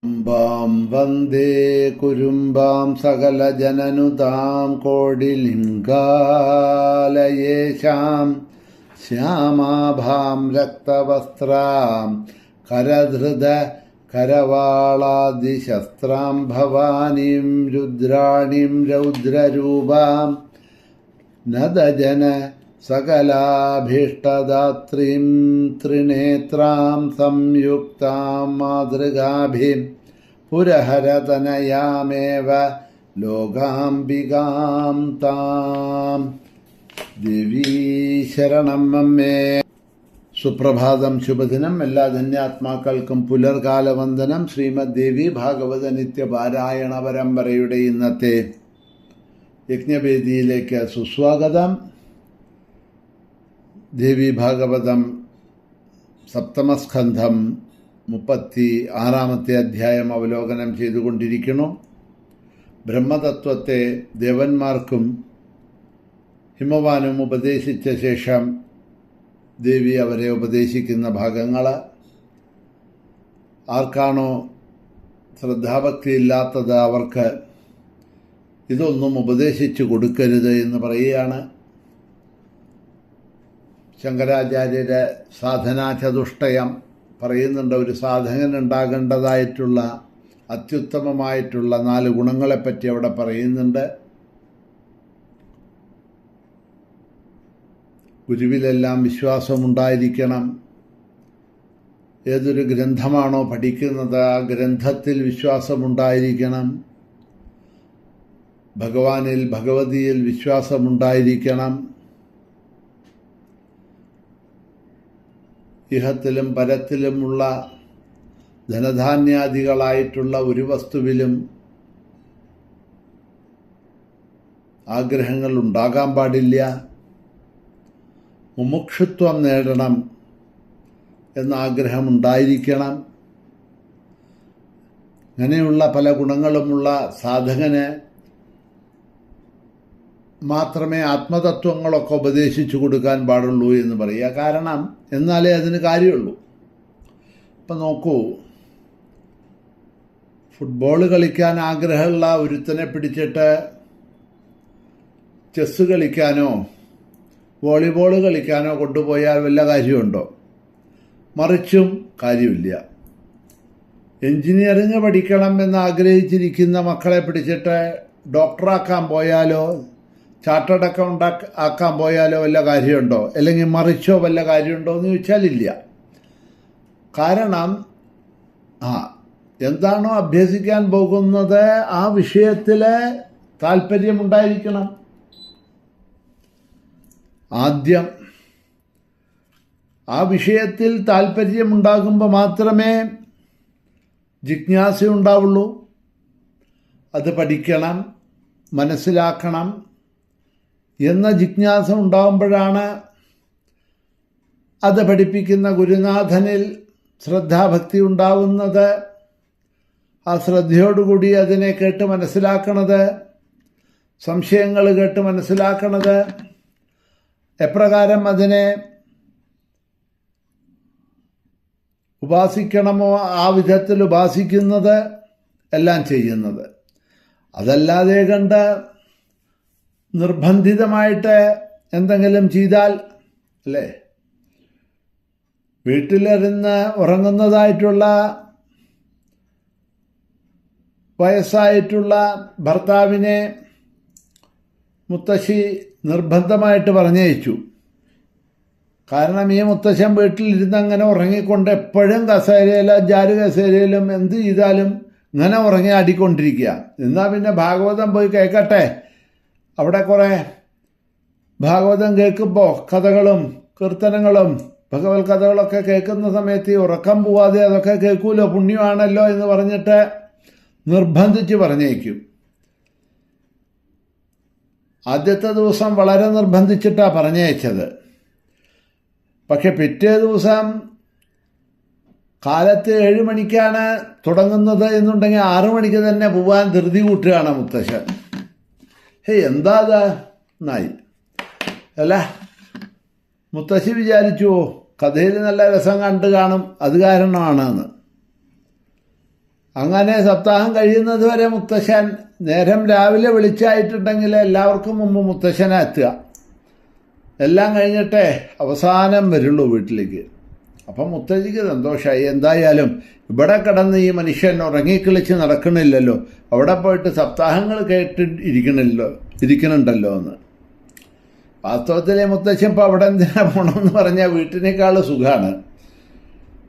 അംബാം വന്ദേ കുരുംബാം സകലജനനുതാം കോടിലിംഗാലയേശാം ശ്യാമാഭാം രക്തവസ്ത്രാം കരധൃത കരവാളാദിശസ്ത്രാം ഭവാനീം രുദ്രാണീം രൗദ്രരൂപാം നദജന സകലാഭീഷ്ടദാത്രീം ത്രിനേത്രാം സംയുക്താം മാതൃകാഭിം പുരഹരതനയാമേവ ലോകാംബികാം താം. ദേവീ ശരണം അമ്മേ. സുപ്രഭാതം, ശുഭദിനം. എല്ലാ ധന്യാത്മാക്കൾക്കും പുലർകാല വന്ദനം. ശ്രീമദ് ദേവി ഭാഗവത നിത്യപാരായണ പരമ്പരയുടെ ഇന്നത്തെ യജ്ഞവേദിയിലേക്ക് സുസ്വാഗതം. ദേവി ഭാഗവതം സപ്തമസ്കന്ധം 36 അധ്യായം അവലോകനം ചെയ്തുകൊണ്ടിരിക്കുന്നു. ബ്രഹ്മതത്വത്തെ ദേവന്മാർക്കും ഹിമവാനും ഉപദേശിച്ച ശേഷം ദേവി അവരെ ഉപദേശിക്കുന്ന ഭാഗങ്ങൾ, ആർക്കാണോ ശ്രദ്ധാഭക്തിയില്ലാത്തത് അവർക്ക് ഇതൊന്നും ഉപദേശിച്ചു കൊടുക്കരുത് എന്ന് പറയുകയാണ്. ശങ്കരാചാര്യരെ സാധനാചതുഷ്ടയം പറയുന്നുണ്ട്. ഒരു സാധകനുണ്ടാകേണ്ടതായിട്ടുള്ള അത്യുത്തമമായിട്ടുള്ള 4 ഗുണങ്ങളെപ്പറ്റി അവിടെ പറയുന്നുണ്ട്. ഗുരുവിലെല്ലാം വിശ്വാസമുണ്ടായിരിക്കണം. ഏതൊരു ഗ്രന്ഥമാണോ പഠിക്കുന്നത് ആ ഗ്രന്ഥത്തിൽ വിശ്വാസമുണ്ടായിരിക്കണം. ഭഗവാനിൽ ഭഗവതിയിൽ വിശ്വാസമുണ്ടായിരിക്കണം. ഇഹത്തിലും പരത്തിലുമുള്ള ധനധാന്യാദികളായിട്ടുള്ള ഒരു വസ്തുവിലും ആഗ്രഹങ്ങൾ ഉണ്ടാകാൻ പാടില്ല. മുമുക്ഷുത്വം നേടണം എന്ന ആഗ്രഹമുണ്ടായിരിക്കണം. അങ്ങനെയുള്ള പല ഗുണങ്ങളുമുള്ള സാധകന് മാത്രമേ ആത്മതത്വങ്ങളൊക്കെ ഉപദേശിച്ചു കൊടുക്കാൻ പാടുള്ളൂ എന്ന് പറയുക. കാരണം എന്നാലേ അതിന് കാര്യമുള്ളൂ. ഇപ്പം നോക്കൂ, ഫുട്ബോൾ കളിക്കാൻ ആഗ്രഹമുള്ള ഒരുത്തനെ പിടിച്ചിട്ട് ചെസ്സ് കളിക്കാനോ വോളിബോൾ കളിക്കാനോ കൊണ്ടുപോയാൽ വല്ല കാര്യമുണ്ടോ? മറിച്ചും കാര്യമില്ല. എൻജിനീയറിങ് പഠിക്കണം എന്ന് ആഗ്രഹിച്ചിരിക്കുന്ന മക്കളെ പിടിച്ചിട്ട് ഡോക്ടറാക്കാൻ പോയാലോ ചാർട്ടേഡ് അക്കൗണ്ട് ആക്കാൻ പോയാലോ വല്ല കാര്യമുണ്ടോ? അല്ലെങ്കിൽ മറിച്ചോ വല്ല കാര്യമുണ്ടോ എന്ന് ചോദിച്ചാലില്ല. കാരണം എന്താണോ അഭ്യസിക്കാൻ പോകുന്നത് ആ വിഷയത്തിൽ താല്പര്യമുണ്ടായിരിക്കണം. ആദ്യം ആ വിഷയത്തിൽ താല്പര്യമുണ്ടാകുമ്പോൾ മാത്രമേ ജിജ്ഞാസ ഉണ്ടാവുള്ളൂ. അത് പഠിക്കണം, മനസ്സിലാക്കണം എന്ന ജിജ്ഞാസ ഉണ്ടാകുമ്പോഴാണ് അത് പഠിപ്പിക്കുന്ന ഗുരുനാഥനിൽ ശ്രദ്ധാഭക്തി ഉണ്ടാവുന്നത്. ആ ശ്രദ്ധയോടുകൂടി അതിനെ കേട്ട് മനസ്സിലാക്കണത്, സംശയങ്ങൾ കേട്ട് മനസ്സിലാക്കണത്, എപ്രകാരം അതിനെ ഉപാസിക്കണമോ ആ വിധത്തിൽ ഉപാസിക്കുന്നത് എല്ലാം ചെയ്യുന്നത്. അതല്ലാതെ കണ്ട് നിർബന്ധിതമായിട്ട് എന്തെങ്കിലും ചെയ്താൽ, അല്ലേ, വീട്ടിലിരുന്ന് ഉറങ്ങുന്നതായിട്ടുള്ള വയസ്സായിട്ടുള്ള ഭർത്താവിനെ മുത്തശ്ശി നിർബന്ധമായിട്ട് പറഞ്ഞയച്ചു. കാരണം ഈ മുത്തശ്ശൻ വീട്ടിലിരുന്ന് അങ്ങനെ ഉറങ്ങിക്കൊണ്ട് എപ്പോഴും കസേരയിലും ജാരു കസേരയിലും എന്ത് ചെയ്താലും ഇങ്ങനെ ഉറങ്ങി ആടിക്കൊണ്ടിരിക്കുക. എന്നാൽ പിന്നെ ഭാഗവതം പോയി കേൾക്കട്ടെ. അവിടെ കുറേ ഭാഗവതം കേൾക്കുമ്പോൾ കഥകളും കീർത്തനങ്ങളും ഭഗവത് കഥകളൊക്കെ കേൾക്കുന്ന സമയത്ത് ഈ ഉറക്കം പോവാതെ അതൊക്കെ കേൾക്കൂലോ, പുണ്യമാണല്ലോ എന്ന് പറഞ്ഞിട്ട് നിർബന്ധിച്ച് പറഞ്ഞേക്കും. ആദ്യത്തെ ദിവസം വളരെ നിർബന്ധിച്ചിട്ടാണ് പറഞ്ഞയച്ചത്. പക്ഷെ പിറ്റേ ദിവസം കാലത്ത് 7 മണിക്കാണ് തുടങ്ങുന്നത് എന്നുണ്ടെങ്കിൽ 6 മണിക്ക് തന്നെ പോവാൻ ധൃതി കൂട്ടുകയാണ് മുത്തശ്ശൻ. എന്താ എന്നായി. അല്ല, മുത്തശ്ശി വിചാരിച്ചു കഥയിൽ നല്ല രസം കണ്ടു കാണും, അത് കാരണമാണെന്ന്. അങ്ങനെ സപ്താഹം കഴിയുന്നത് വരെ മുത്തശ്ശൻ നേരം രാവിലെ വിളിച്ചായിട്ടുണ്ടെങ്കിൽ എല്ലാവർക്കും മുമ്പ് മുത്തശ്ശനാ എത്തുക. എല്ലാം കഴിഞ്ഞിട്ടേ അവസാനം വരുള്ളൂ വീട്ടിലേക്ക്. അപ്പം മുത്തശ്ശിക്ക് സന്തോഷമായി. എന്തായാലും ഇവിടെ കിടന്ന് ഈ മനുഷ്യൻ ഉറങ്ങിക്കിളിച്ച് നടക്കണില്ലല്ലോ, അവിടെ പോയിട്ട് സപ്താഹങ്ങൾ കേട്ട് ഇരിക്കണുണ്ടല്ലോ എന്ന്. വാസ്തവത്തിലെ മുത്തശ്ശൻ ഇപ്പോൾ അവിടെ എന്തിനാ പോകണമെന്ന് പറഞ്ഞാൽ വീട്ടിനേക്കാൾ സുഖമാണ്.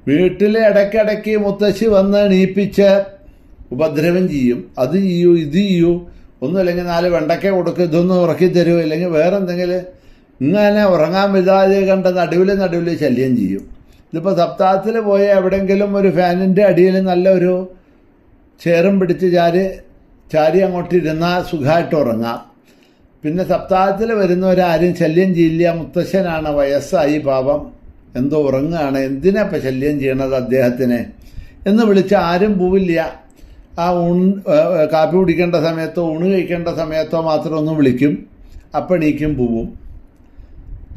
വീട്ടിൽ ഇടയ്ക്കിടയ്ക്ക് മുത്തശ്ശി വന്ന് എണീപ്പിച്ച് ഉപദ്രവം ചെയ്യും. അത് ചെയ്യൂ, ഇത് ചെയ്യൂ, ഒന്നുമില്ലെങ്കിൽ 4 വെണ്ടയ്ക്ക കൊടുക്കുക, ഇതൊന്നും ഉറക്കി തരുമോ, ഇല്ലെങ്കിൽ വേറെ എന്തെങ്കിലും ഇങ്ങനെ ഉറങ്ങാൻ വിടാതെ കണ്ട നടുവിൽ ശല്യം ചെയ്യും. ഇതിപ്പോൾ സപ്താഹത്തിൽ പോയി എവിടെയെങ്കിലും ഒരു ഫാനിൻ്റെ അടിയിൽ നല്ലൊരു ചേറും പിടിച്ച് ചാരി അങ്ങോട്ട് ഇരുന്നാൽ സുഖമായിട്ട് ഉറങ്ങാം. പിന്നെ സപ്താഹത്തിൽ വരുന്നവരാരും ശല്യം ചെയ്യില്ല. മുത്തശ്ശനാണ്, വയസ്സായി പാപം, എന്തോ ഉറങ്ങുകയാണ്, എന്തിനാ ഇപ്പം ശല്യം ചെയ്യണത് അദ്ദേഹത്തിനെ എന്ന് വിളിച്ച് ആരും പോവില്ല. ആ കാപ്പി കുടിക്കേണ്ട സമയത്തോ ഊണ് കഴിക്കേണ്ട സമയത്തോ മാത്രം ഒന്ന് വിളിക്കും, അപ്പം എണീക്കും പോവും.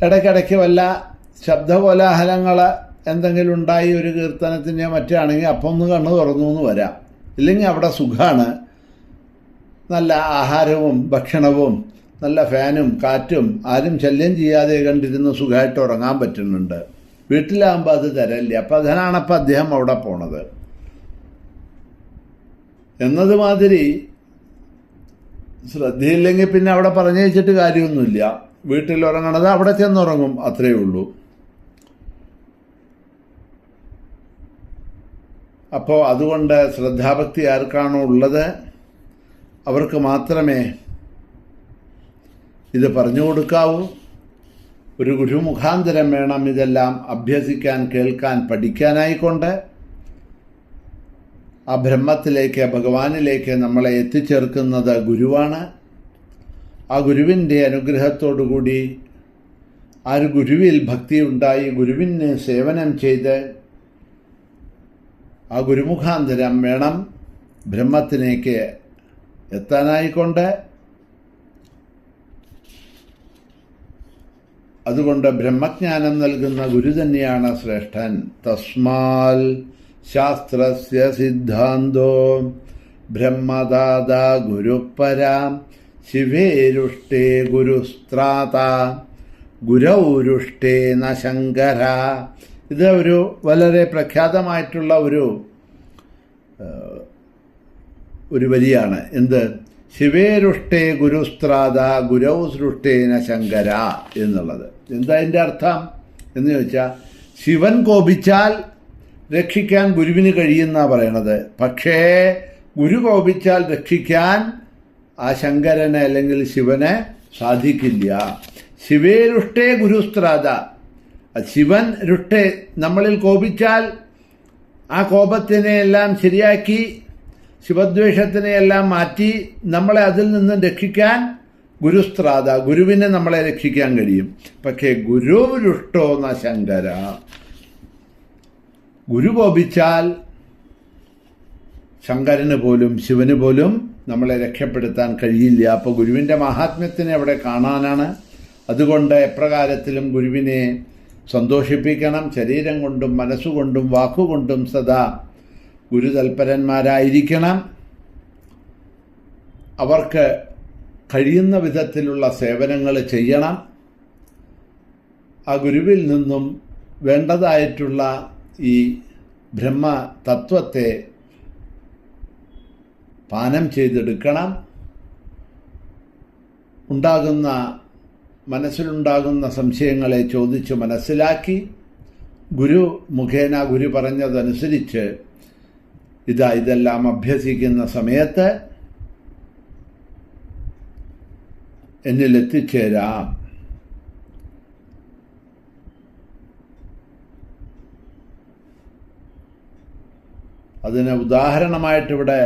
ഇടയ്ക്കിടയ്ക്ക് വല്ല ശബ്ദകോലാഹലങ്ങൾ എന്തെങ്കിലും ഉണ്ടായി ഒരു കീർത്തനത്തിൻ്റെ മറ്റാണെങ്കിൽ അപ്പം ഒന്ന് കണ്ണ് തുറന്നു എന്ന് വരാം. ഇല്ലെങ്കിൽ അവിടെ സുഖമാണ്, നല്ല ആഹാരവും ഭക്ഷണവും നല്ല ഫാനും കാറ്റും ആരും ശല്യം ചെയ്യാതെ കണ്ടിരുന്ന് സുഖമായിട്ട് ഉറങ്ങാൻ പറ്റുന്നുണ്ട്. വീട്ടിലാകുമ്പോൾ അത് തരല്ല. അപ്പം അതിനാണപ്പം അദ്ദേഹം അവിടെ പോണത് എന്നതുമാതിരി. ശ്രദ്ധയില്ലെങ്കിൽ പിന്നെ അവിടെ പറഞ്ഞു വെച്ചിട്ട് കാര്യമൊന്നുമില്ല. വീട്ടിൽ ഉറങ്ങണത് അവിടെ ചെന്നുറങ്ങും, അത്രയേ ഉള്ളൂ. അപ്പോൾ അതുകൊണ്ട് ശ്രദ്ധാഭക്തി ആർക്കാണോ ഉള്ളത് അവർക്ക് മാത്രമേ ഇത് പറഞ്ഞു കൊടുക്കാവൂ. ഒരു ഗുരുമുഖാന്തരം വേണം ഇതെല്ലാം അഭ്യസിക്കാൻ, കേൾക്കാൻ, പഠിക്കാനായിക്കൊണ്ട്. ആ ബ്രഹ്മത്തിലേക്ക്, ഭഗവാനിലേക്ക് നമ്മളെ എത്തിച്ചേർക്കുന്നത് ഗുരുവാണ്. ആ ഗുരുവിൻ്റെ അനുഗ്രഹത്തോടുകൂടി ആ ഒരു ഗുരുവിൽ ഭക്തി ഉണ്ടായി ഗുരുവിന് സേവനം ചെയ്ത് ആ ഗുരുമുഖാന്തരം വേണം ബ്രഹ്മത്തിലേക്ക് എത്താനായിക്കൊണ്ട്. അതുകൊണ്ട് ബ്രഹ്മജ്ഞാനം നൽകുന്ന ഗുരു തന്നെയാണ് ശ്രേഷ്ഠൻ. തസ്മാൽ ശാസ്ത്രസ്യ സിദ്ധാന്തോ ബ്രഹ്മദാത ഗുരുപരാം ശിവേരുഷ്ടേ ഗുരുസ്ത്രാത ഗുരൗരുഷ്ടേന ശങ്കര. ഇത് ഒരു വളരെ പ്രഖ്യാതമായിട്ടുള്ള ഒരു വരിയാണ്. എന്ത്? ശിവേരുഷ്ടേ ഗുരുസ്ത്രാത ഗുരൗ സൃഷ്ടേന ശങ്കര എന്നുള്ളത്. എന്താ അതിൻ്റെ അർത്ഥം എന്ന് ചോദിച്ചാൽ, ശിവൻ കോപിച്ചാൽ രക്ഷിക്കാൻ ഗുരുവിന് കഴിയുന്നാണ് പറയണത്. പക്ഷേ ഗുരു കോപിച്ചാൽ രക്ഷിക്കാൻ ആ ശങ്കരനെ അല്ലെങ്കിൽ ശിവനെ സാധിക്കില്ല. ശിവേരുഷ്ടേ ഗുരുസ്ത്രാത. ശിവൻ രുഷ്ടേ, നമ്മളിൽ കോപിച്ചാൽ ആ കോപത്തിനെയെല്ലാം ശരിയാക്കി ശിവദ്വേഷത്തിനെയെല്ലാം മാറ്റി നമ്മളെ അതിൽ നിന്നും രക്ഷിക്കാൻ ഗുരുസ്ത്രാത, ഗുരുവിനെ നമ്മളെ രക്ഷിക്കാൻ കഴിയും. പക്ഷേ ഗുരു രുഷ്ടോ ന ശങ്കര. ഗുരു കോപിച്ചാൽ ശങ്കരന് പോലും ശിവന് പോലും നമ്മളെ രക്ഷപ്പെടുത്താൻ കഴിയില്ല. അപ്പോൾ ഗുരുവിൻ്റെ മഹാത്മ്യത്തിനെ അവിടെ കാണാനാണ്. അതുകൊണ്ട് എപ്രകാരത്തിലും ഗുരുവിനെ സന്തോഷിപ്പിക്കണം. ശരീരം കൊണ്ടും മനസ്സുകൊണ്ടും വാക്കുകൊണ്ടും സദാ ഗുരുതൽപരന്മാരായിരിക്കണം. അവർക്ക് കഴിയുന്ന വിധത്തിലുള്ള സേവനങ്ങൾ ചെയ്യണം. ആ ഗുരുവിൽ നിന്നും വേണ്ടതായിട്ടുള്ള ഈ ബ്രഹ്മതത്വത്തെ പാനം ചെയ്തെടുക്കണം. മനസ്സിലുണ്ടാകുന്ന സംശയങ്ങളെ ചോദിച്ച് മനസ്സിലാക്കി ഗുരു മുഖേന ഗുരു പറഞ്ഞതനുസരിച്ച് ഇതെല്ലാം അഭ്യസിക്കുന്ന സമയത്ത് എന്നിലെത്തിച്ചേരാം. അതിന് ഉദാഹരണമായിട്ടിവിടെ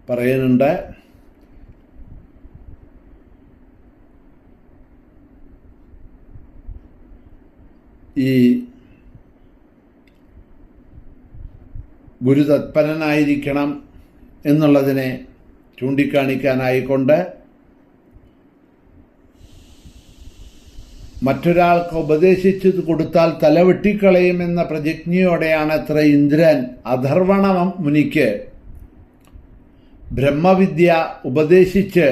പറയുന്നുണ്ട്. ഈ ഗുരുതത്പരനായിരിക്കണം എന്നുള്ളതിനെ ചൂണ്ടിക്കാണിക്കാനായിക്കൊണ്ട് മറ്റൊരാൾക്ക് ഉപദേശിച്ചു കൊടുത്താൽ തലവെട്ടിക്കളയുമെന്ന പ്രതിജ്ഞയോടെയാണ് അത്ര ഇന്ദ്രൻ അധർവണ മുനിക്ക് ബ്രഹ്മവിദ്യ ഉപദേശിച്ച്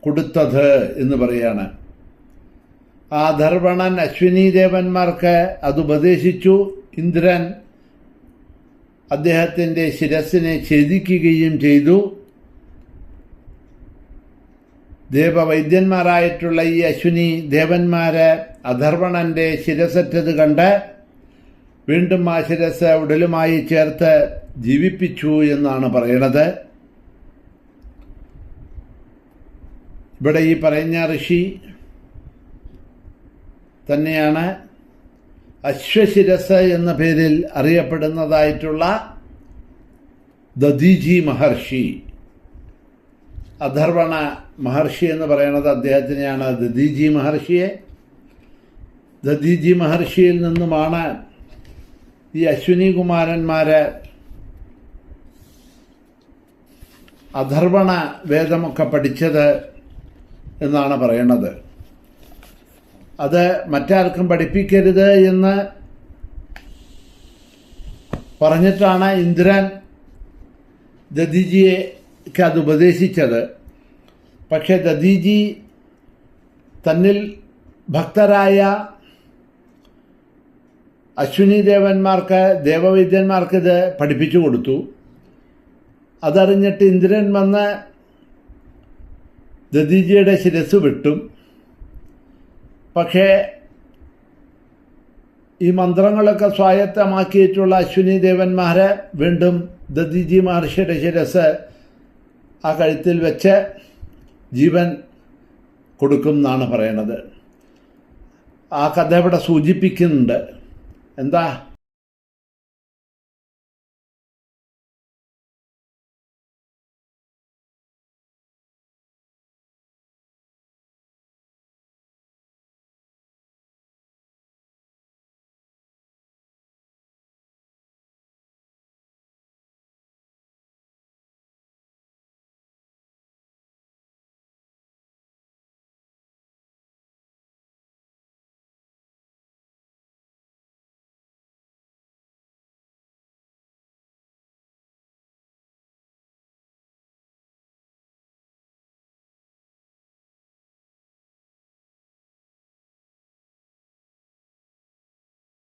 കൊടുത്തത് എന്ന് പറയാണ്. ആ അധർവണൻ അശ്വിനി ദേവന്മാർക്ക് അത് ഉപദേശിച്ചു. ഇന്ദ്രൻ അദ്ദേഹത്തിൻ്റെ ശിരസിനെ ഛേദിക്കുകയും ചെയ്തു. ദേവവൈദ്യന്മാരായിട്ടുള്ള ഈ അശ്വിനി ദേവന്മാരെ അധർവണൻ്റെ ശിരസറ്റത് കണ്ട് വീണ്ടും ആ ശിരസ് ഉടലുമായി ചേർത്ത് ജീവിപ്പിച്ചു എന്നാണ് പറയണത്. ഇവിടെ ഈ പറയുന്ന ഋഷി തന്നെയാണ് അശ്വശിരസ് എന്ന പേരിൽ അറിയപ്പെടുന്നതായിട്ടുള്ള ദധീജി മഹർഷി. അധർവണ മഹർഷി എന്ന് പറയുന്നത് അദ്ദേഹത്തിനെയാണ്, ദധീജി മഹർഷിയെ. ദധീജി മഹർഷിയിൽ നിന്നുമാണ് ഈ അശ്വിനി കുമാരന്മാര് അധർവണ വേദമൊക്കെ പഠിച്ചത് എന്നാണ് പറയുന്നത്. അത് മറ്റാർക്കും പഠിപ്പിക്കരുത് എന്ന് പറഞ്ഞിട്ടാണ് ഇന്ദ്രൻ ദധീജിക്ക് അത് ഉപദേശിച്ചത്. പക്ഷെ ദധീജി തന്നിൽ ഭക്തരായ അശ്വിനി ദേവന്മാർക്ക്, ദേവവൈദ്യന്മാർക്ക് ഇത് പഠിപ്പിച്ചു കൊടുത്തു. അതറിഞ്ഞിട്ട് ഇന്ദ്രൻ വന്ന് ദധീജിയുടെ ശിരസ് വെട്ടും. പക്ഷേ ഈ മന്ത്രങ്ങളൊക്കെ സ്വായത്തമാക്കിയിട്ടുള്ള അശ്വിനി ദേവന്മാർ വീണ്ടും ദധീജി മഹർഷിയുടെ ശിരസ് ആ കഴുത്തിൽ വെച്ച് ജീവൻ കൊടുക്കും എന്നാണ് പറയണത്. ആ കഥ ഇവിടെ സൂചിപ്പിക്കുന്നുണ്ട്. എന്താ